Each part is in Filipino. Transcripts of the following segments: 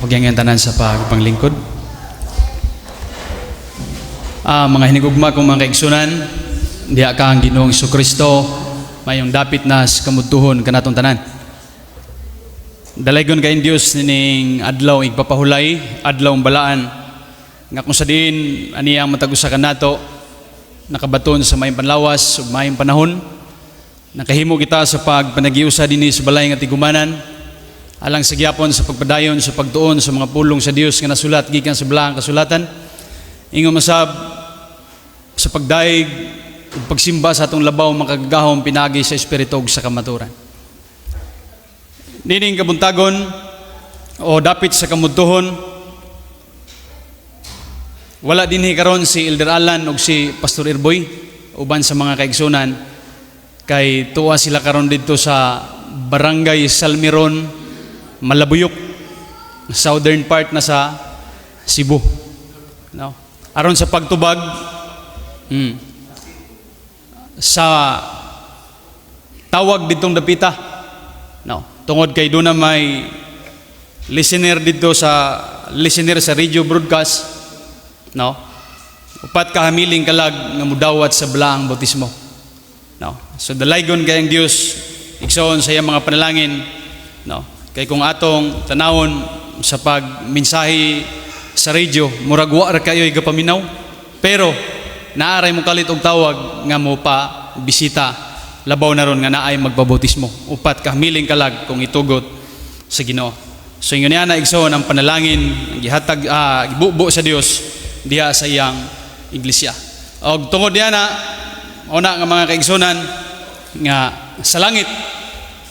Huwag tanan sa pagpanglingkod. Mga hinigugma kong mga kaigsunan, diha ka ang Ginoong Jesucristo, mayong dapit na sa kamutuhon kanatong tanan. Dalaygon kain Dios ning adlaw igpapahulay, adlaw balaan, nga kung sa diin aniyang matagusa kanato, nakabaton sa mayong panlawas ug mayong panahon, nakahimo kita sa pagpanagiusa dinhi sa balay nga tigumanan, alang sa gyapon sa pagpadayon sa pagtuon sa mga pulong sa Dios nga nasulat gikan sa balaang kasulatan, ingon masab sa pagdaig ug pagsimba sa atong labaw makagagahom pinagi sa espiritu ug sa kamaturan. Nining kabuntagon o dapit sa kamutuhon, wala dinhi karon si Elder Alan ug si Pastor Irboy uban sa mga kaigsunan, kay tuwa sila karon dito sa Barangay Salmiron, Malabuyok, southern part na sa Cebu. No? Aron sa pagtubag sa tawag ditong dapita. No, tungod kay doon na may listener dito sa radio broadcast, no? Upat ka hamiling kalag nga mudawat sa balaang bautismo. No. So dalaygon kay ang Dios igsoon sa iyang mga panalangin, no? Kay kung atong tanawon sa pagmensahe sa radio, murag wa ra kayo igapaminaw, pero naaray mo kalit og tawag nga mo pa bisita, labaw na ron nga naay magbabautismo. Upat ka hamiling kalag kung itugot sa Ginoo. So ingon niya na igsoon ang panalangin, ang gihatag gibubo sa Dios diha sa iyang iglesia. Og tungod niya na una nga mga kaigsunan nga sa langit,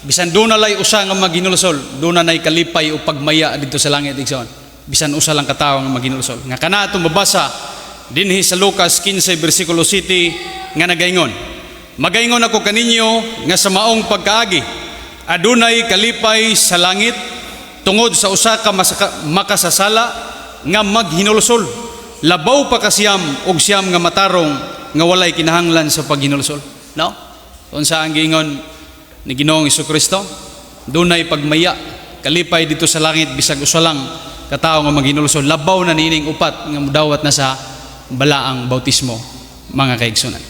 bisan doon na lay usa nga maginulsol, doon na nay kalipay o pagmaya dito sa langit igsoon. Bisan usa lang katawo nga maginulsol. Nga kana atong mabasa dinhi sa Lucas 15 bersikulo 7 nga nagaingon, magaingon ako kaninyo nga sa maong pagkaagi adunay kalipay sa langit tungod sa usa ka makasasala nga maghinulsol, labaw pa kasiyam og siyam nga matarong nga walay kinahanglan sa paghinulsol. No? Unsa ang giingon ni Ginoong Jesucristo? Dunay pagmaya, kalipay dito sa langit bisag usa lang katawo nga maghinulsol, labaw na nining upat nga mudawat na sa balaang bautismo, mga kaigsunan.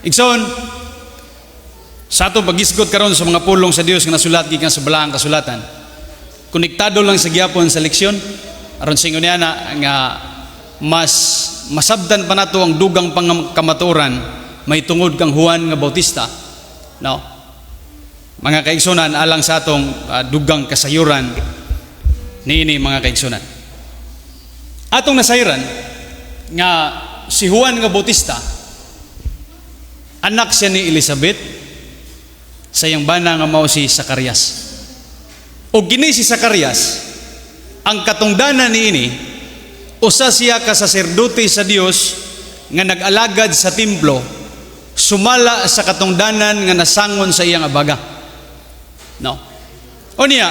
Igsoon, sa atong paghisgot karon sa mga pulong sa Dios nga nasulat gikan sa balaang kasulatan, konektado lang sa gyapon sa leksyon aron sa ingon niya na nga mas masabdan pa nato ang dugang pangkamaturan may tungod kang Juan nga Bautista. No? Mga kaigsunan, alang sa atong dugang kasayuran niini mga kaigsunan. Atong nasayran nga si Juan nga Bautista, anak siya ni Elizabeth, sa iyang bana nga mao si Zacarias. O kini si Zacarias, ang katungdanan niini, usa siya ka saserdote sa Dios nga nag-alagad sa templo, sumala sa katungdanan nga nasangon sa iyang abaga. No. O niya,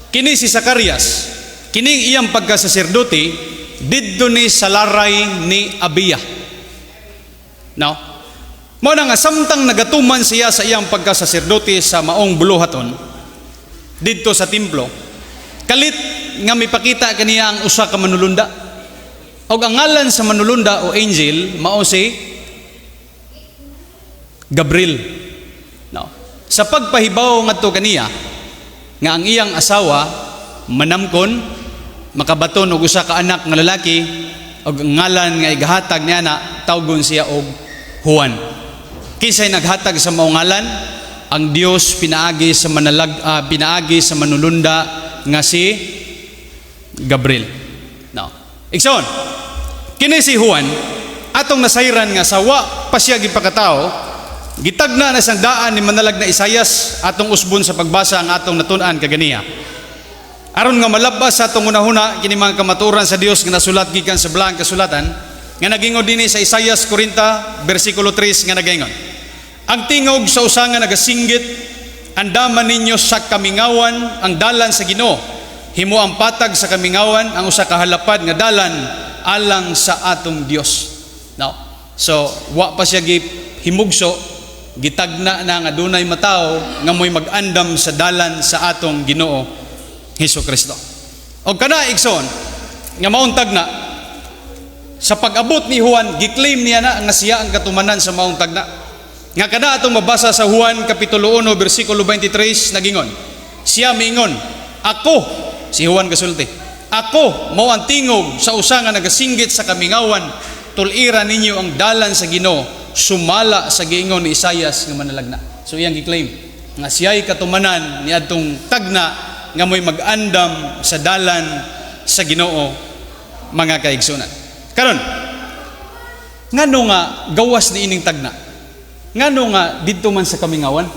kini si Zacarias, kining iyang pagkasaserdote didto ni sa laray ni Abiya. No. Mao na nga samtang nagatuman siya sa iyang pagkasaserdote sa maong buluhaton didto sa templo, kalit nga mipakita kaniya ang usa ka manulunda. Og ang ngalan sa manulunda o angel mao si Gabriel. No. Sa pagpahibaw ngadto kaniya nga ang iyang asawa manamkon, makabaton og usa ka anak nga lalaki, og ang ngalan nga igahatag niya na tawgon siya og Juan. Kinsay naghatag sa maong ngalan? Ang Dios pinaagi sa pinaagi sa manulunda nga si Gabriel. No. Igsoon, kini si Juan atong nasayran nga sawa pa siya gipakatao, gitagna na sang daan ni manalag na Isayas atong usbon sa pagbasa ang atong natun-an kaganiya. Aron nga malabas sa atong unahuna kini mga kamaturan sa Dios nga nasulat gikan sa balaang kasulatan nga nagingon dinhi sa Isayas 40 bersikulo 3 nga nagaingon, ang tingog sa usa nga nagasinggit, andaman ninyo sa kamingawan ang dalan sa Ginoo, himo ang patag sa kamingawan ang usa ka halapad nga dalan alang sa atong Dios. Now, so wa pa siya himugso, gitagna na nga dunay matao nga mo'y mag-andam sa dalan sa atong Ginoo Hesukristo. O kana igsoon nga maong tagna sa pag-abot ni Juan giklaim niya na nga siya ang katumanan sa maong tagna. Nga kana atong mabasa sa Juan kapitulo 1 bersikulo 23 nagingon. Siya miingon, ako si Juan gasulti. Ako mao ang tingog sa usa nga nagasinggit sa kamingawan, tul-ira ninyo ang dalan sa Ginoo, sumala sa giingon ni Isaias nga manalagna. So iyang giklaim nga siya'y katumanan ni adtong tagna nga mo'y mag-andam sa dalan sa Ginoo, mga kaigsunan. Karon, ngano nga gawas ni ining tagna? Ngano nga didto man sa kamingawan?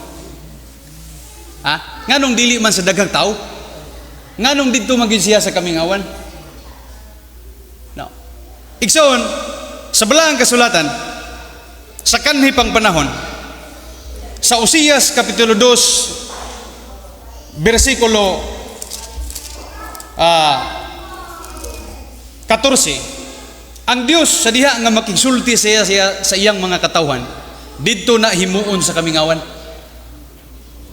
Ha? Nganong dili man sa daghang tao? Nganong didto man gyud siya sa kamingawan? No. Igsoon, sa balaang kasulatan, sa kanhi pang panahon, sa Uzias kapitulo 2 bersikulo 14, ang Dios sa diha nga makigsulti siya sa iyang mga katawhan, didto na himuon sa kamingawan.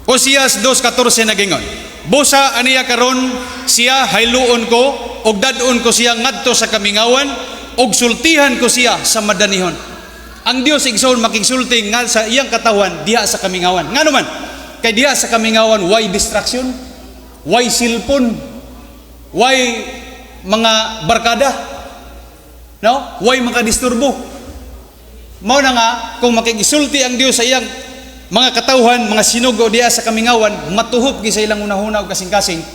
Uzias 2:14 nagingon, busa aniya karon siya hayluon ko og dadon ko siya ngadto sa kamingawan og sultihan ko siya sa madanihon. Ang Dios igsoon makigsulti nga sa iyang katawhan diha sa kamingawan. Ngano man kay diha sa kamingawan why distraction, why cellphone, why mga barkada, no? Why makadisturbo. Mao na nga kung makigisulti ang Dios sa iyang mga katawhan, mga sinugo diha sa kamingawan, matuhop gi sa ilang unahuna og kasing-kasing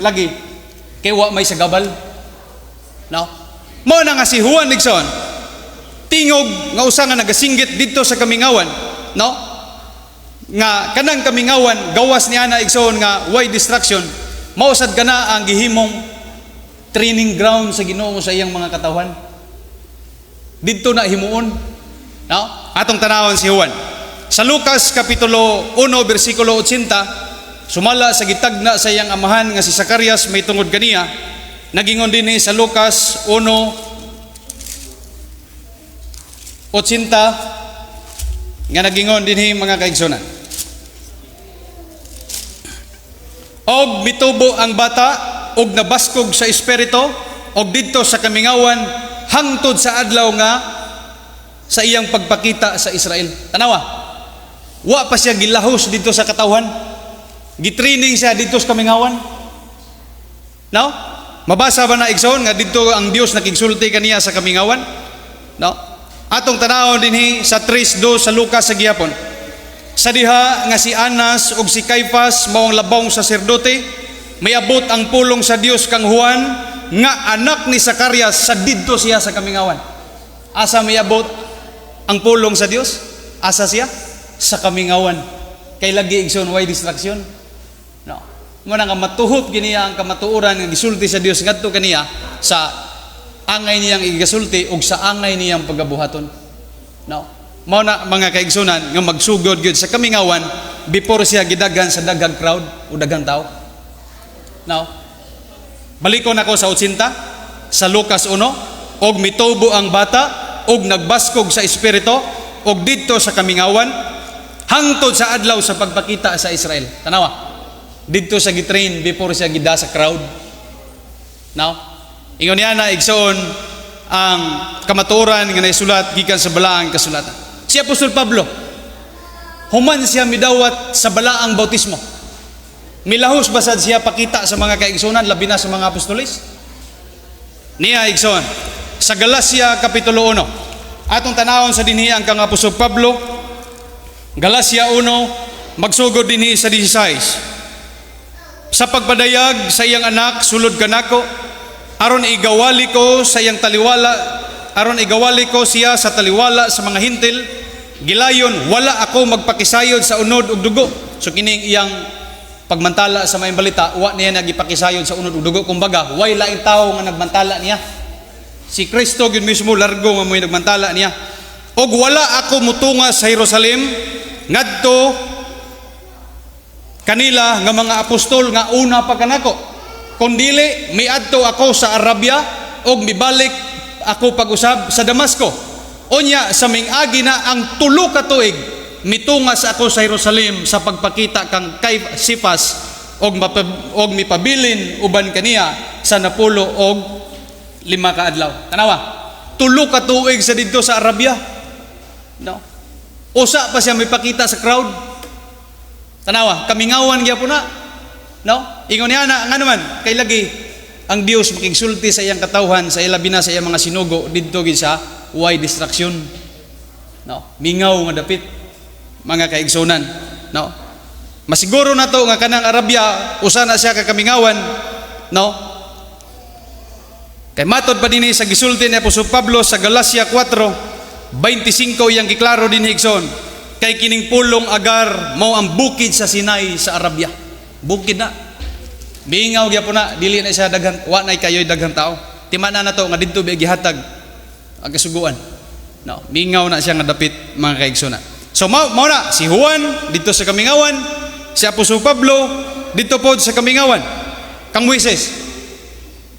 lagi kay wa may sagabal. No? Mao na nga si Juan Nixon tingog nga usa nga nagasinggit didto sa kamingawan, no? Nga kanang kamingawan gawas niya na igsoon nga why distraction, mausad kana ang gihimong training ground sa Ginoo sa iyang mga katawhan. Didto na himuon, no? Atong tanawon si Juan sa Lucas kapitulo 1 bersikulo 80, sumala sa gitagna sa iyang amahan nga si Zacarias may tungod kaniya, nagingon dinhi sa Lucas 1:80 nga nagingon dinhi mga kaigsunan. Og mitubo ang bata og nabaskog sa espiritu og didto sa kamingawan hangtod sa adlaw nga sa iyang pagpakita sa Israel. Tanawa, wa pa siya gilahos dito sa katawhan, gitraining siya dito sa kamingawan. No? Mabasa ba na igsoon nga dito ang Dios nakigsulti kaniya sa kamingawan? No? Atong tanawon dinhi sa 3:2 sa Lucas sa gihapon. Sa diha nga si Anas ug si Caiphas maong labong saserdote, may abot ang pulong sa Dios kang Juan nga anak ni Zacarias sa didto siya sa kamingawan. Asa may abot ang pulong sa Dios? Asa siya? Sa kamingawan. Kay lagi igsoon why distraction? No. Mo na nga matuhop kiniya ang kamatuoran nga gisulti sa Dios ngadto kaniya sa angay niyang igasulti ug sa angay niyang pagabuhaton. No. Mao na mga kaigsunan nga magsugod gyud sa kamingawan before siya gidagan sa daghang crowd o daghang tao. No. Balikon ako sa 80 sa Lucas 1, og mitubo ang bata og nagbaskog sa espiritu og didto sa kamingawan hangtod sa adlaw sa pagpakita sa Israel. Tanawa, didto sa gitrain before siya gida sa crowd. Now, ingon niya na igsoon ang kamatuoran nga naisulat gikan sa balaang kasulatan. Si Apostol Pablo, human siya midawat sa balaang bautismo. Milahos basad siya pakita sa mga kaigsunan, labi na sa mga apostoles. Niya igsoon sa Galacia kapitulo 1. Atong tanawon sa dinhi ang kang Apostol Pablo, Galacia 1, magsugod dinhi sa 16. Sa pagpadayag sa iyang anak, sulod kanako, aron igawali ko sa iyang taliwala, aron igawali ko siya sa taliwala sa mga hintil, gilayon, wala ako magpakisayod sa unod ug dugo. So kining iyang pagmantala sa may balita, wa niya nagipakisayod sa unod ug dugo. Kumbaga, way laing tao nga nagmantala niya. Si Kristo gyud mismo largo nga mo'y nagmantala niya. Og wala ako mutunga sa Jerusalem ngadto kanila nga mga apostol nga una pa kanako, kundili miadto ako sa Arabia og mibalik ako pag-usab sa Damasco. Unya sa ming-agi na ang 3 ka tuig mitungas ako sa Jerusalem sa pagpakita kang Caiphas og mipabilin uban kaniya sa napulo og 5 ka adlaw. Tanawa, 3 ka tuig sa didto sa Arabia. No? Usa pa siya may pakita sa crowd. Tanawa, kamingawan gyapon na. No? Ingon niya na nga naman kay lagi ang Dios makigsulti sa iyang katawhan, sa ilabi na sa iyang mga sinugo didto gid sa why distraction. No? Mingaw nga dapit mga kaigsunan. No? Masiguro na to nga kanang Arabia usa na siya ka kamingawan. No? Kay matod pa dinhi sa gisulti ni Apostol Pablo sa Galacia 4:25 iyang giklaro dinhi igsoon. Kay kining pulong Agar mao ang bukid sa Sinai sa Arabia. Bukid na. Mingaw gyapon na, dili na siya daghan, wa nay kayoy daghang tao. Timana na to nga didto bi gihatag ang kasuguan. No, mingaw na siya nga dapit mga kaigsoon. So mao na si Juan dito sa kamingawan, si Apostol Pablo dito pod sa kamingawan. Kang Moises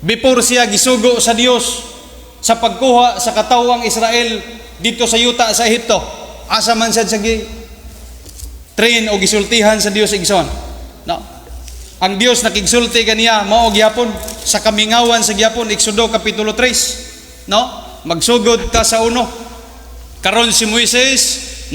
before siya gisugo sa Dios sa pagkuha sa katawang Israel dito sa yuta sa Ehipto, asa man sad sa train o gisultihan sa Dios igsoon. No? Ang Dios nakigsulti kaniya mao gyapon sa kamingawan sa gyapon Exodo kapitulo 3. No? Magsugod ta sa 1. Karon si Moises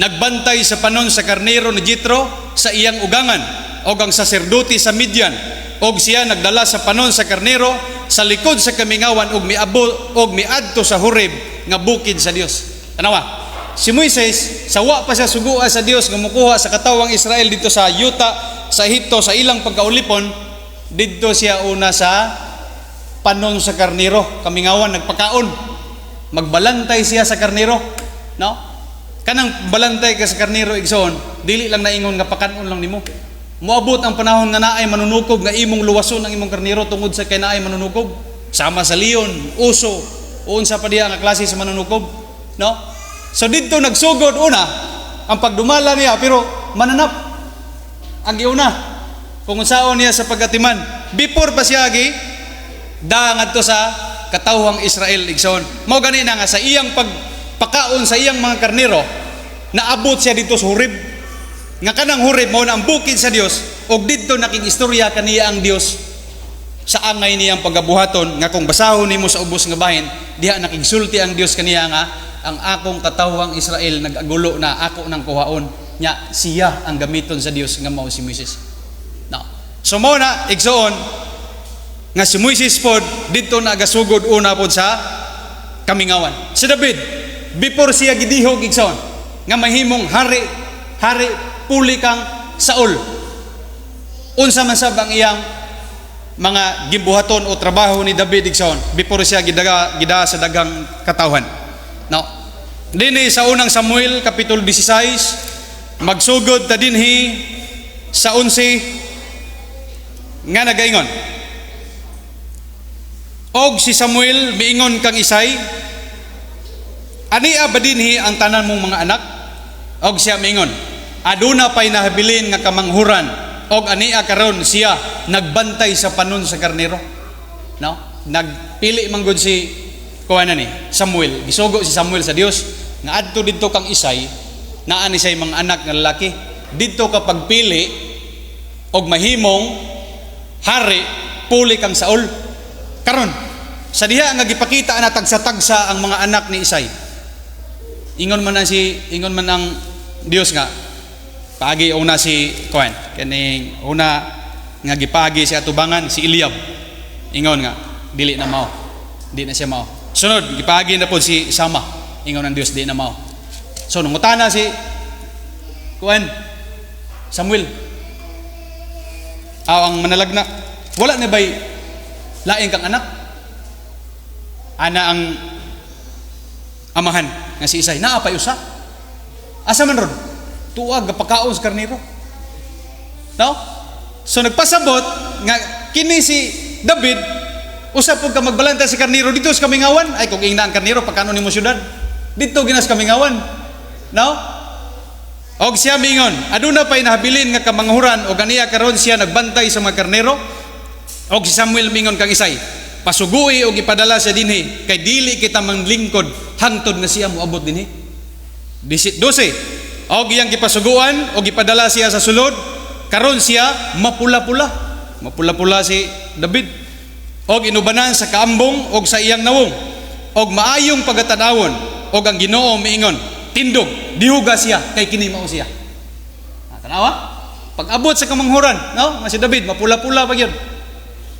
nagbantay sa panon sa karnero ni Jethro sa iyang ugangan og ang saserdote sa Midian, og siya nagdala sa panon sa karnero sa likod sa kamingawan og miadto sa Horeb nga bukid sa Dios. Tanawa, si Moises sawa pa siya sugua sa Dios nga mokuha sa katawang Israel dito sa yuta sa Ehipto sa ilang pagkaulipon, didto siya una sa panon sa karnero, kamingawan nagpakaon. Magbalantay siya sa karnero, no? Kanang balantay ka sa karnero igsoon, dili lang naingon nga pakanon lang nimo. Moabot ang panahon nga naay manunukog nga imong luwason ang imong karnero tungod sa kay naay manunukog. Sama sa leon, uso, o unsa pa diha nga klase sa manunukog, no? So didto nagsugod una ang pagdumala niya pero mananap ang iuna kung unsaon niya sa pagatiman before pa siya gi dangadto sa katawhang Israel igsoon. Mao gani na nga sa iyang pagpakaon sa iyang mga karnero naabot siya dito sa Horeb. Nga kanang Horeb mao na ang bukid sa Dios og didto nakigistorya kaniya ang Dios sa angay niyang pagabuhaton nga kung basahon nimo sa ubos nga bahin diha nakigsulti ang Dios kaniya nga ang akong katawhang Israel nagagulo na ako nang kuhaon nya siya ang gamiton sa Dios nga mao si Moises. No. So mao na igsoon nga si Moises pod didto nagasugod una pod sa kamingawan. Si David before siya gidihog igsoon nga mahimong hari puli kang Saul. Unsa man sab ang iyang mga gimbuhaton o trabaho ni David igsoon before siya gida sa daghang katawhan. No. Dinhi sa unang Samuel kapitulo 16 magsugod ta dinhi sa 11 nga nagaingon. Og si Samuel miingon kang Isay, ania ba dinhi ang tanan mong mga anak? Og siya miingon, aduna pay nahabilin nga kamanghuran, og ania karon siya nagbantay sa panon sa karnero. No? Nagpili man gud si kuhanan ni Samuel. Gisugo si Samuel sa Dios nga adto didto kang Isay naa ni say mga anak nga lalaki didto ka pagpili og mahimong hari puli kang Saul. Karon sa diha nga gipakita na tagsa-tagsa ang mga anak ni Isay. Ingon man ang Dios nga paagi una si kuan kani una nga gipagi si atubangan si Eliab. Ingon nga dili na mao. Di na siya mao. Sunod gipagi na pod si Sama. Ingon ang Dios di na mao. So nangutana si kuan Samuel ang manalagna wala na bay laing kang anak ana ang amahan nga si Isay naa pay usa asa man ron tuag gapakaon sa karnero. No? So nagpasabot nga kini si David usa pud ka magbalanta si karnero dito sa kamingawan ay kung ingna ang karnero pagkano nimo syudad dito ginas kamingawan. No? Og siya mingon, aduna pay nahabilin nga kamanghuran og aniya karon siya nagbantay sa mga karnero. Og si Samuel mingon kang Isay, pasugui og ipadala siya dinhi kay dili kita manglingkod hangtod nga siya moabot dinhi. 12. Og iyang gipasuguan og ipadala siya sa sulod, karon siya mapula-pula. mapula-pula si David. Og inubanan sa kaambong og sa iyang nawong. Og maayong pagatanawon og ang Ginoo miingon, tindog, dihuga siya kay kini mao siya. Tanawa? Pag-abot sa kamanghuran, no? Nga si David mapula-pula pa gyud.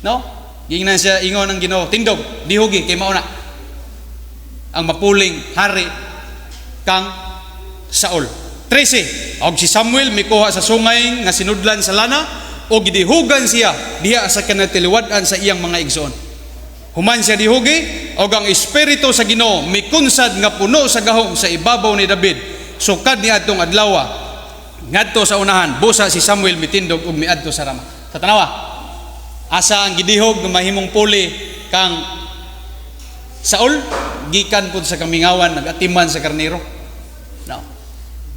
No? Gingnan siya ingon ang Ginoo, tindog, dihugi kay mao na ang mapuling hari kang Saul. 13. Og si Samuel mikuha sa sungay nga sinudlan sa lana o gidihugan siya diha sa kanatiliwad-an sa iyang mga igsoon. Human siya dihugi og ang espiritu sa Ginoo mikunsad nga puno sa gahom sa ibabaw ni David. Sukad ni atong adlaw ngadto sa unahan busa si Samuel mitindog ug miadto sa Rama. Sa tanawa, asa ang gidihog nga mahimong puli kang Saul gikan pud sa kamingawan nagatiman sa karnero. No.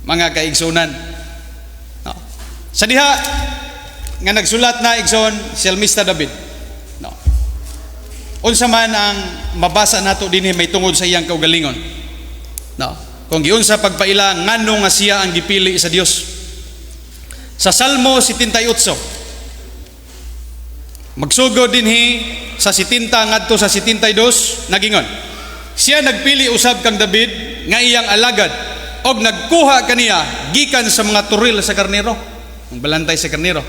Mga kaigsunan. No. Sa diha nga nagsulat na igsoon si Salmista David. No. Unsa man ang mabasa nato dinhi may tungod sa iyang kaugalingon. No. Kung giunsa pagpaila ngano nga siya ang gipili sa Dios. Sa Salmo 78 magsugod dinhi sa 70 ngadto sa 72 nagingon, siya nagpili usab kang David nga iyang alagad og nagkuha kaniya gikan sa mga turil sa karnero, ang balantay sa karnero,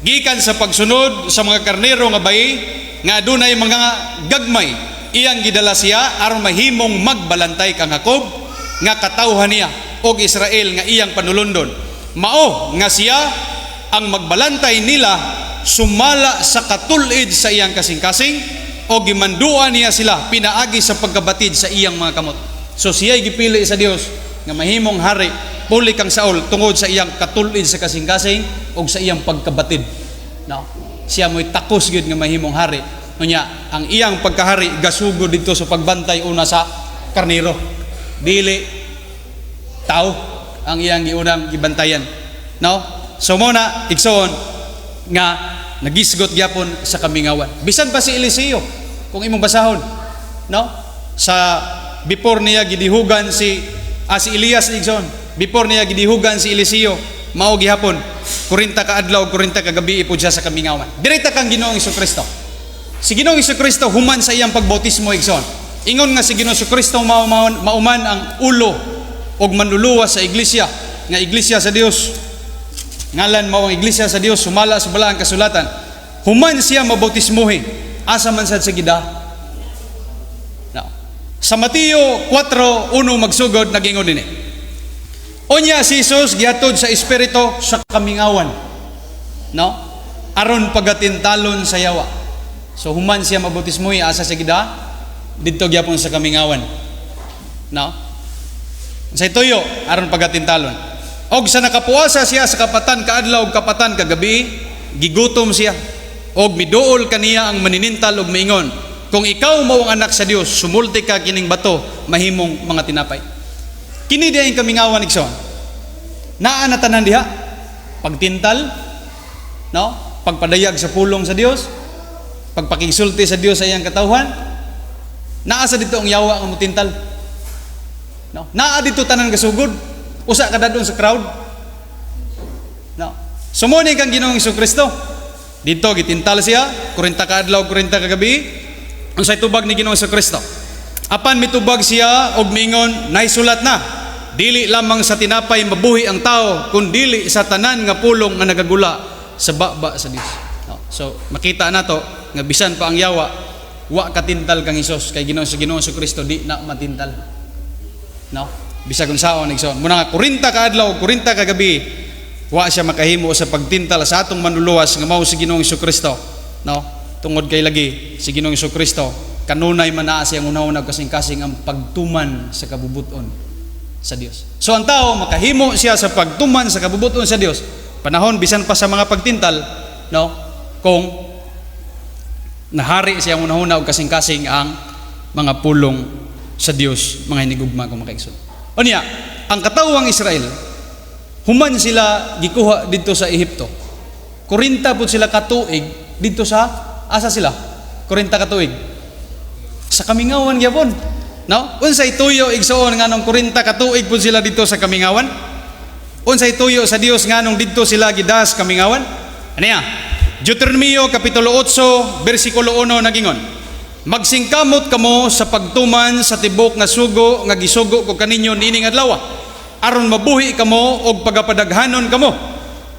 gikan sa pagsunod sa mga karnero nga bayi nga adunay mga gagmay, iyang gidala siya aron mahimong magbalantay kang Jacob nga katawhan niya og Israel nga iyang panulundon. Mao nga siya ang magbalantay nila sumala sa katulid sa iyang kasing-kasing o gimanduan niya sila pinaagi sa pagkabatid sa iyang mga kamot. So siya'y gipili sa Dios nga mahimong hari puli kang Saul tungod sa iyang katulid sa kasing-kasing o sa iyang pagkabatid. No? Siya mo'y takos gyud nga mahimong hari. Unya, ang iyang pagkahari gasugod dito sa pagbantay una sa karnero. Dili tao ang iyang giunang gibantayan. No? So muna igsoon nga nagisgot gyapon sa kamingawan. Bisan pa si Eliseo kung imong basahon, no? Sa before niya gidihugan si Elias igsoon. Before niya gidihugan si Eliseo, mao gihapon 40 ka adlaw, 40 ka gabi ipud siya sa kamingawan. Direkta kang Ginoong Hesukristo. Si Ginoong Hesukristo human sa iyang pagbautismo igsoon. Ingon nga si Ginoong Hesukristo mauman ang ulo og manluluwas sa iglesia, nga iglesia sa Dios. Ngalan mao ang iglesia sa Dios sumala sa balaang kasulatan. Human siya mabautismuhi asa man sad sa gida. No. Sa Mateo 4:1 magsugod nagingon dinhi. Unya si Jesus gihatod sa espiritu sa kamingawan. No? Aron pagatintalon sa yawa. So human siya mabautismuhi asa sa gida didto gyapon sa kamingawan. No? Sa ituyo aron pagatintalon. Og sa nakapuasa siya sa kapatan kaadlaw ug kapatan kagabi, gigutom siya. Og miduol kaniya ang maninintal og miingon, kung ikaw mao ang anak sa Dios, sumulti ka kining bato mahimong mga tinapay. Kini diay kamingawan igsoon. Naa na tanan diha pagtintal, no? Pagpadayag sa pulong sa Dios, pagpakigsulti sa Dios sa iyang katawhan. Naa sa dito ang yawa nga mutintal. No? Naa dito tanan kasugod. Usa ka dadon sa crowd. No. Sumuni kang Ginoong Hesukristo. Dito gitintal siya 40 ka adlaw, 40 ka gabi. Unsay tubag ni Ginoong Hesukristo? Apan mitubag siya og miingon, naisulat na, dili lamang sa tinapay mabuhi ang tao, kundi sa tanan nga pulong nga nagagula sa baba sa Dios. No. So makita nato nga bisan pa ang yawa, wa katintal kang Hesus kay Ginoong Hesukristo di na matintal. No? Bisa kung saon igsoon. Muna nga 40 ka adlaw, 40 ka gabi, wa siya makahimo sa pagtintal sa atong manluluwas nga mao si Ginoong Hesukristo. No? Tungod kay lagi si Ginoong Hesukristo, kanunay man naa siyang unahon kasing-kasing ang pagtuman sa kabubuton sa Dios. So ang tao makahimo siya sa pagtuman sa kabubuton sa Dios. Panahon bisan pa sa mga pagtintal, no? Kung nahari siyang unahon og kasing-kasing ang mga pulong sa Dios, mga hinigugma kung makaigsoon. Unya, ang katawang Israel, human sila gikuha dito sa Ehipto. 40 pud sila katuig dito sa asa sila? 40 katuig. Sa kamingawan gyapon. No? Unsay tuyo igsoon nganong 40 katuig pud sila dito sa kamingawan? Unsay tuyo sa Dios nganong didto sila gidas kamingawan? Aniya? Deuteronomio Kapitulo 8, versikulo 1 nagingon, magsingkamot kamo sa pagtuman sa tibok nga sugo nga gisugo ko kaninyo nining adlaw, aron mabuhi kamo og pagapadaghanon kamo,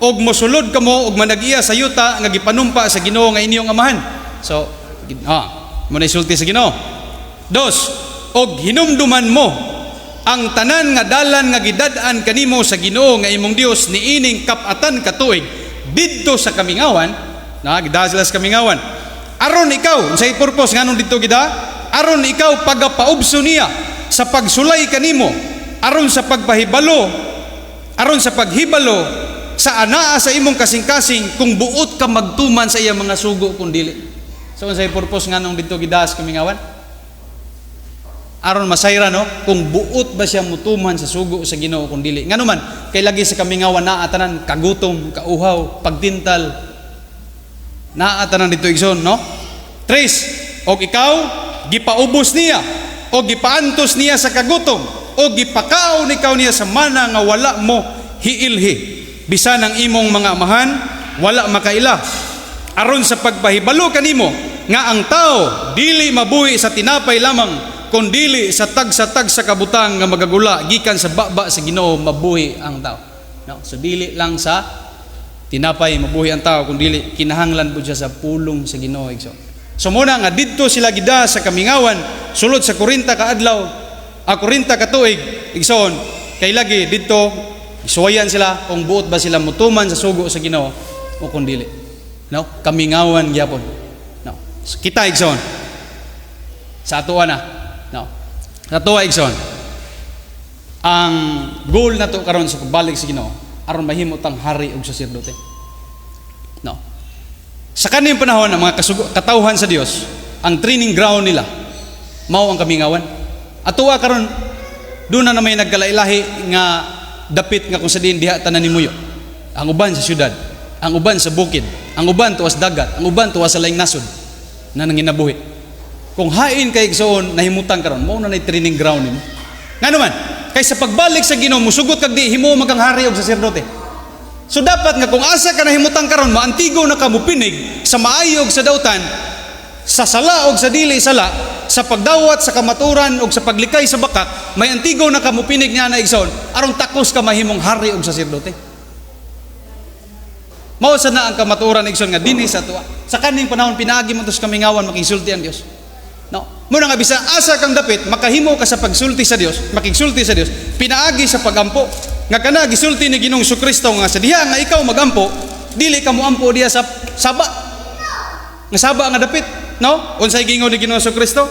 og mosulod kamo og manag-iya sa yuta nga gipanumpa sa Ginoo nga inyong amahan. So, muna isulti sa Ginoo. 2, og hinumduman mo ang tanan nga dalan nga gidad-an kanimo sa Ginoo nga imong Dios niining kap-atan ka tuig didto sa kamingawan, gida sila sa kamingawan. Aron ikaw, unsay purpose nganong didto gida? Aron ikaw pagapaubso niya sa pagsulay kanimo, aron sa paghibalo sa anaa sa imong kasing-kasing kung buot ka magtuman sa iyang mga sugo kung dili. So unsay purpose nganong didto gida sa kamingawan? Aron masayra kung buot ba siya mutuman sa sugo sa Ginoo kung dili. Ngano man kay lagi sa kamingawan naa tanan kagutom, kauhaw, pagtintal. Naa tanan dito igsoon, 3, og ikaw gipaubos niya o gipaantos niya sa kagutom o gipakaon ikaw niya sa mana nga wala mo hiilhi. Bisan ang imong mga amahan wala makaila. Aron sa pagpahibalo kanimo nga ang tao dili mabuhi sa tinapay lamang kundili sa tag-sa kabutang nga magagula gikan sa baba sa Ginoo mabuhi ang tao. So dili lang sa tinapay mabuhi ang tao kundili kinahanglan pud siya sa pulong sa Ginoo. So muna nga didto sila gida sa kamingawan sulod sa 40 ka adlaw, 40 ka tuig igsoon kay lagi didto isuwayan sila kung buot ba sila mutuman sa sugo sa Ginoo o kundili. Kamingawan gyapon. So, kita igsoon sa atoa na. Natuwa igsoon. Ang goal nato karon sa pagbalik sa Ginoo aron mahimot ang hari ug saserdote. Sa kaning panahon ang mga katawhan sa Dios, ang training ground nila mao ang kamingawan. Atuwa karon doon na may nagkalailahi nga dapit nga kung sa diin diha tanan nimuyo. Ang uban sa syudad, ang uban sa bukid, ang uban tuwas dagat, ang uban tuwas sa laing nasod na nanginabuhi. Kung hain kay igsoon nahimutan karon mao na nay training ground nimo. Ngano man kay sa pagbalik sa Ginoo musugot kag di himo magang hari og saserdote. So dapat nga kung asa ka nahimutan karon maantigo na ka mupinig sa maayo og sa dautan, sa sala og sa dili sala, sa pagdawat sa kamaturan og sa paglikay sa bakak, may antigo na ka mupinig nga na igsoon aron takos ka mahimong hari og saserdote. Mao sa na ang kamaturan igsoon nga dinhi sa tuwa. Sa kaning panahon pinaagi mo to sa kamingawan makingsulti ang Dios. Muna nga bisa asa kang dapit makahimo ka sa pagsulti sa Dios, makigsulti sa Dios, pinaagi sa pagampo. Nga kana gisulti ni Ginoong Jesucristo nga sa diha nga ikaw magampo, dili ka moampo diha sa saba. Nga saba nga dapit, Unsay gingon ni Ginoong Jesucristo?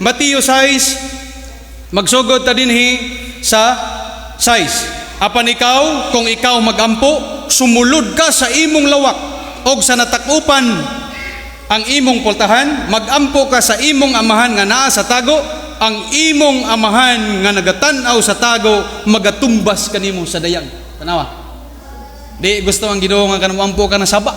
Mateo 6 magsugod ta dinhi sa 6. Apan ikaw kung ikaw magampo, sumulod ka sa imong lawak og sa natakupan ang imong pultahan, magampo ka sa imong amahan nga naa sa tago, ang imong amahan nga nagatan-aw sa tago magatumbas kanimo sa dayag. Tanawa. Di gusto ang Ginoo nga kanamuampo ka na saba.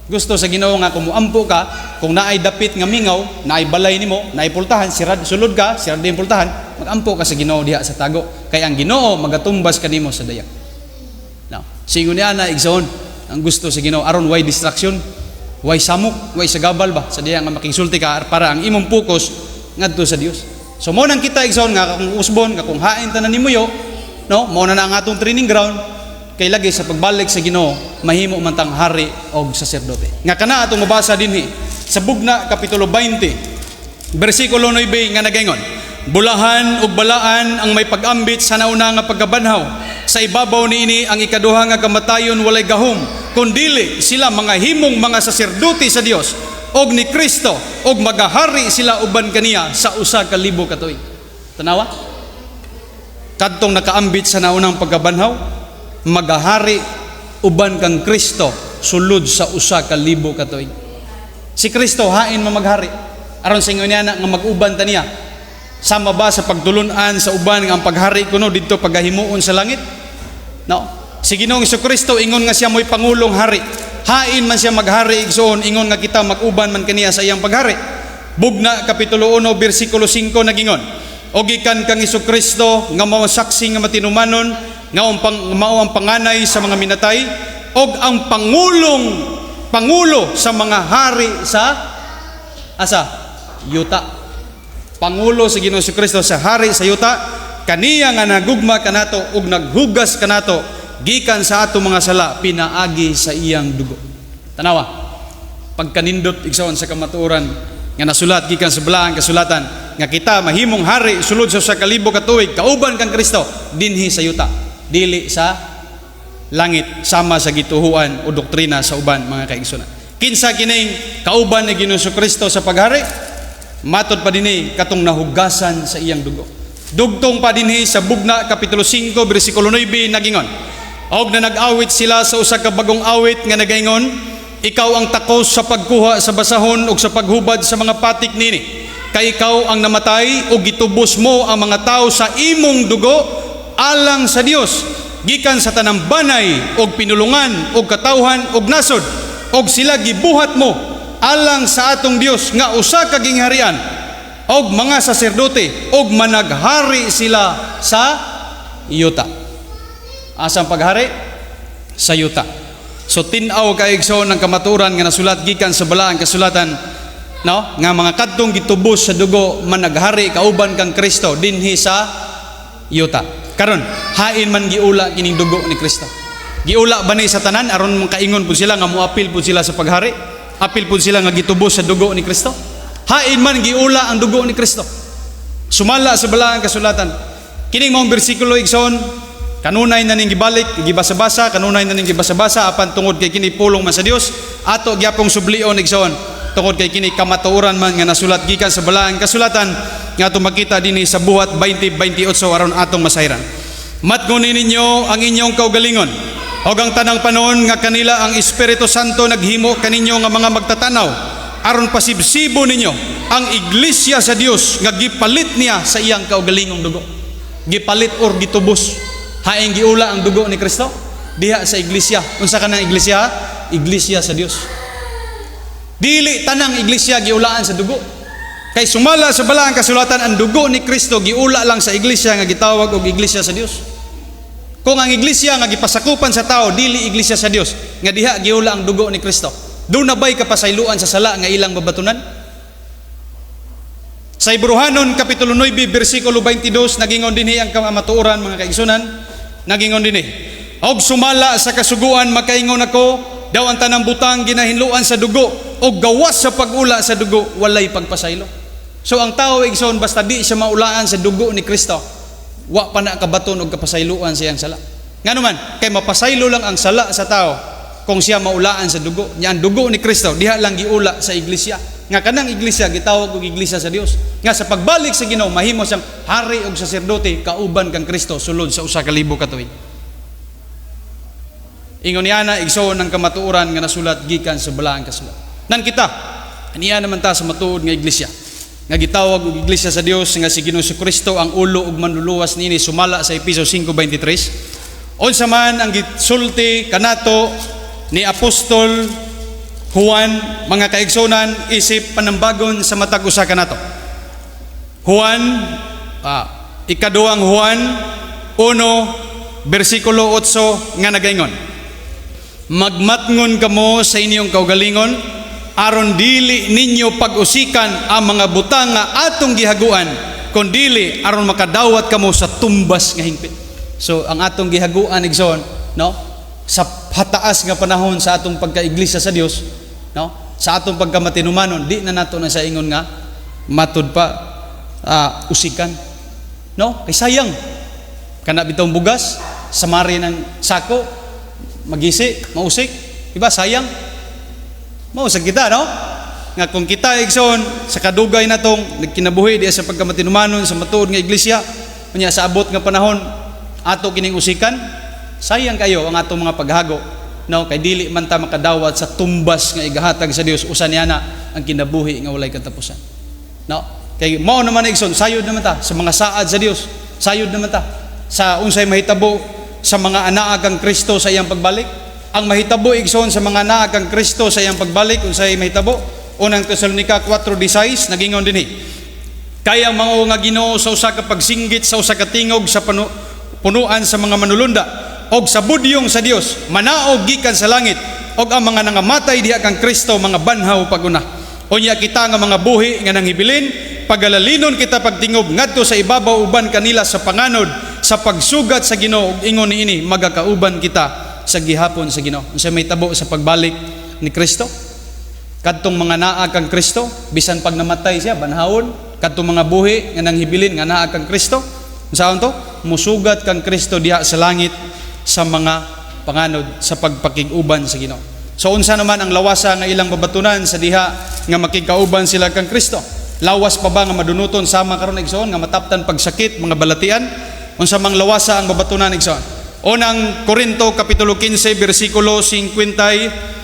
Gusto sa Ginoo nga kumuampo ka kung naay dapit nga mingaw, naay balay nimo, naay pultahan, sulod ka, sirad din pultahan, magampo ka sa Ginoo diha sa tago. Kay ang Ginoo magatumbas kanimo sa dayag. Now, singon niya na igsoon ang gusto sa Ginoo aron way distraction. Way samok, way sagabal ba sa diya nga makingsulti ka para ang imong focus ngadto sa Dios. So mo nang kita igsoon nga kung usbon nga kung hain tanan nimuyo, mo na ang atong training ground kay lagi sa pagbalik sa Ginoo mahimo man tang hari og saserdote. Nga kana atong mabasa dinhi sa Bugna Kapitulo 20 bersikulo 9 nga nagaingon, bulahan ug balaan ang may pag-ambit sa nauna nga pagkabanhaw, sa ibabaw niini ang ikaduha nga kamatayon walay gahom, kundili sila mga himong mga saserdote sa Dios og ni Kristo og magahari sila uban kaniya sa usa ka libo ka tuig. Tanawa? Kadtong nakaambit sa naunang pagkabanhaw, magahari uban kang Kristo sulod sa usa ka libo ka tuig. Si Kristo hain maghari aron sa ingon niya nga mag-uban ta niya. Sama ba sa pagtulunan sa uban nga ang paghari kuno didto pagahimuon sa langit? Si Ginoong Jesucristo ingon nga siya mo'y pangulong hari. Hain man siya maghari igsoon, ingon nga kita mag-uban man kaniya sa iyang paghari. Bugna Kapitulo 1 bersikulo 5 nagingon, og gikan kang Jesucristo nga mao saksi nga matinumanon nga mao ang panganay sa mga minatay og ang pangulong pangulo sa mga hari sa asa yuta. Pangulo sa Ginoong Kristo sa hari sa yuta, kaniya nga nagugma kanato ug naghugas kanato gikan sa ato mga sala pinaagi sa iyang dugo. Tanawa, pagkanindot igsoon sa kamatuoran nga nasulat gikan sa balaang kasulatan nga kita mahimong hari sulod sa 1,000 ka tuig kauban kang Kristo dinhi sa yuta, dili sa langit sama sa gituhuan o doktrina sa uban mga kaigsunan. Kinsa kining kauban ni Ginoong Kristo sa paghari? Matod pa dinhi katong nahugasan sa iyang dugo. Dugtong pa dinhi sa Bugna kapitulo 5 bersikulo 9 nagingon, og na nag-awit sila sa usa ka bagong awit nga nagaingon, ikaw ang takos sa pagkuha sa basahon ug sa paghubad sa mga patik nini, kay ikaw ang namatay ug gitubos mo ang mga tao sa imong dugo alang sa Dios gikan sa tanang banay ug pinulungan ug katawhan ug nasod, ug sila gibuhat mo alang sa atong Dios nga usa ka gingharian og mga saserdote og managhari sila sa yuta. Asang paghari? Sa yuta. So tin-aw kaigsoon ng kamaturan nga nasulat gikan sa balaang kasulatan, no? Nga mga kadtong gitubos sa dugo managhari kauban kang Kristo dinhi sa yuta. Karon, hain man giula kining dugo ni Kristo. Giula ba ni sa tanan aron makaingon pud sila nga moapil pud sila sa paghari? Apil pud sila nga gitubos sa dugo ni Kristo? Hain man giula ang dugo ni Kristo. Sumala sa balaang kasulatan. Kining mong bersikulo igsoon, kanunay na ning gibalik, gibasa-basa, kanunay na ning gibasa-basa apan tungod kay kini pulong man sa Dios, ato gyapong sublion igsoon tungod kay kini kamatuoran man nga nasulat gikan sa balaang kasulatan nga ato makita dinhi sa buhat 20:28 aron atong masayran. Matngunin ninyo ang inyong kaugalingon, og ang tanang panahon nga kanila ang Espiritu Santo naghimo kaninyo nga mga magtatanaw aron pasibsibo ninyo ang iglesia sa Dios nga gipalit niya sa iyang kaugalingong dugo. Gipalit or gitubos. Haing giula ang dugo ni Kristo diha sa iglesia. Unsa kanang iglesia? Iglesia sa Dios. Dili tanang iglesia giulaan sa dugo. Kay sumala sa balaang kasulatan ang dugo ni Kristo giula lang sa iglesia nga gitawag og iglesia sa Dios. Kung ang iglesia nga gipasakupan sa tao dili iglesia sa Dios, nga diha giula ang dugo ni Kristo, doon na ba'y kapasayloan sa sala nga ilang babatunan? Sa Hebrehanon kapitulo 9 bersikulo 22 nagingon dinhi ang kamatuoran mga kaigsunan, nagingon dinhi, og sumala sa kasuguan makaingon ako daw ang tanang butang ginahinluan sa dugo og gawas sa pag-ula sa dugo walay pagpasaylo. So ang tao igsoon basta di siya maulaan sa dugo ni Kristo, wa pa na kabaton og kapasayloan sa iyang sala. Nganuman kay mapasaylo lang ang sala sa tao kung siya maulaan sa dugo niya. Ang dugo ni Kristo diha lang giula sa iglesia, nga kanang iglesia gitawag og iglesia sa Dios, nga sa pagbalik sa Ginoo mahimo siyang hari og saserdote kauban kang Kristo sulod sa 1,000 ka tuig. Ingon niya na igsoon ng kamatuoran nga nasulat gikan sa balaang kasulatan. Nan kita aniya naman ta sa matuod nga iglesia nga gitawag og iglesia sa Dios nga si Ginoong Kristo ang ulo ug manluluwas niini sumala sa Efeso 5:23. Unsa man ang gisulti kanato ni Apostol Juan mga kaigsonan isip panambagon sa matag usa kanato. Juan ikaduhang Juan 1 bersikulo 8 nga nagaingon, magmatngon kamo sa inyong kaugalingon aron dili ninyo pag-usikan ang mga butang nga atong gihaguan, kundili aron makadawat kamo sa tumbas nga hingpit. So ang atong gihaguan igsoon, no, sa hataas nga panahon sa atong pagkaiglesia sa Dios, no, sa atong pagkamatinumanon, di na nato na sa ingon nga matud pa usikan, no, kay sayang kana bitong bugas sa mari ng sako magisi mausik, diba sayang mausag kita, no, nga kung kita igsoon sa kadugay natong nagkinabuhi diya sa pagkamatinumanon sa matuod nga iglesia unya sa abot nga panahon ato kining usikan, sayang kayo ang atong mga paghago, no, kay dili man ta makadawat sa tumbas nga igahatag sa Dios usa niya na ang kinabuhi nga walay katapusan, no, kay mao naman igsoon sayod naman ta sa mga saad sa Dios, sayod naman ta sa unsay mahitabo sa mga anak kang Kristo sa iyang pagbalik. Ang mahitabo igsoon sa mga anak kang Kristo sa iyang pagbalik unsay mahitabo? Unang Tesalonica 4:16 nagingon dinhi, kaya ang mga nga Ginoo sa usa ka pagsinggit sa usa ka tingog sa punuan sa mga manulunda og sa budyong sa Dios manaog gikan sa langit og ang mga nangamatay diha kang Kristo mga banhaw paguna. Unya kita nga mga buhi nga nanghibilin, pagalalinon kita pagtingob ngadto sa ibabaw uban kanila sa panganod sa pagsugat sa Ginoo ug ingon niini magakauban kita sa gihapon sa Ginoo. Unsa may tabo sa pagbalik ni Kristo? Kadtong mga naa kang Kristo, bisan pag namatay siya banhawon, kadtong mga buhi nga nanghibilin nga naa kang Kristo, unsaon to? Musugat kang Kristo diha sa langit sa mga panganod sa pagpakig-uban sa Ginoo. So unsa naman ang lawasa nga ilang babatunan sa diha nga makigkauban sila kang Kristo? Lawas pa ba nga madunuton sama karon igsoon nga mataptan pagsakit mga balatian? Unsa mang lawasa ang babatunan igsoon? Unang Korinto kapitulo 15 bersikulo 50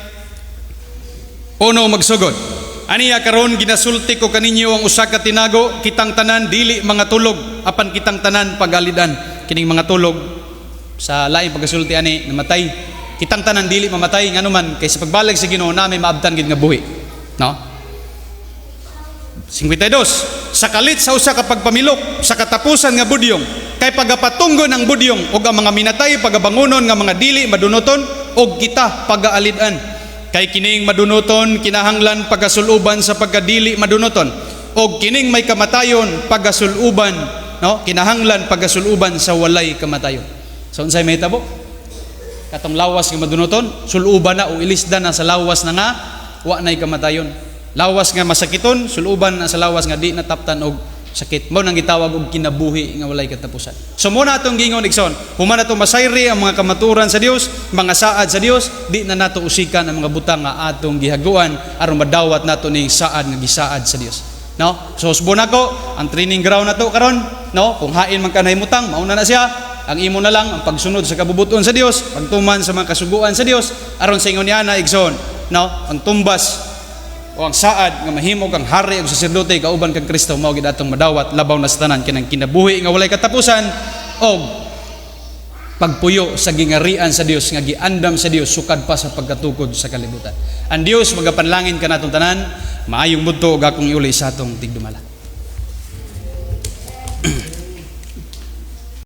Uno magsugod. Aniya karon ginasulti ko kaninyo ang usa ka tinago, kitang tanan dili mga tulog, apan kitang tanan pagalidan. Kining mga tulog sa lain pagasulti ani namatay. Kitang tanan dili mamatay nganuman kay sa pagbalik sa Ginoo na may maabtan gid nga buhi. No? 52. Sa kalit sa usa ka pagpamilok, sa katapusan nga budyong, kay pagapatunggon ang budyong ug ang mga minatay pagabangunon nga mga dili madunoton ug kita pagaalidan. Kay kining madunoton kinahanglan pagasuluban sa pagkadili madunoton og kining may kamatayon pagasuluban, no, kinahanglan pagasuluban sa walay kamatayon. So unsay may tabo? Katong lawas nga madunoton suluban na o ilisdan na sa lawas na nga wa nay kamatayon. Lawas nga masakiton suluban na sa lawas nga di nataptan og sakit. Mao nang gitawag og kinabuhi nga walay katapusan. So muna atong gingon igsoon, human nato masayri ang mga kamaturan sa Dios, mga saad sa Dios, di na nato usikan ang mga butang nga atong gihaguan aron madawat nato ning saad nga gisaad sa Dios. No? So usbon ako ang training ground nato karon, no? Kung hain man kanay mutang, mauna na siya. Ang imo na lang ang pagsunod sa kabubuton sa Dios, pagtuman sa mga kasuguan sa Dios aron sa ingon niya na igsoon, no? Ang tumbas o ang saad nga mahimog ang hari ug saserdote kauban kang Kristo mao gid atong madawat labaw na sa tanan kinang kinabuhi nga walay katapusan og pagpuyo sa gingarian sa Dios nga giandam sa Dios sukad pa sa pagkatukod sa kalibutan. Ang Dios magapanlangin kanatong tanan, maayong budto ug akong iuli sa atong tigdumala.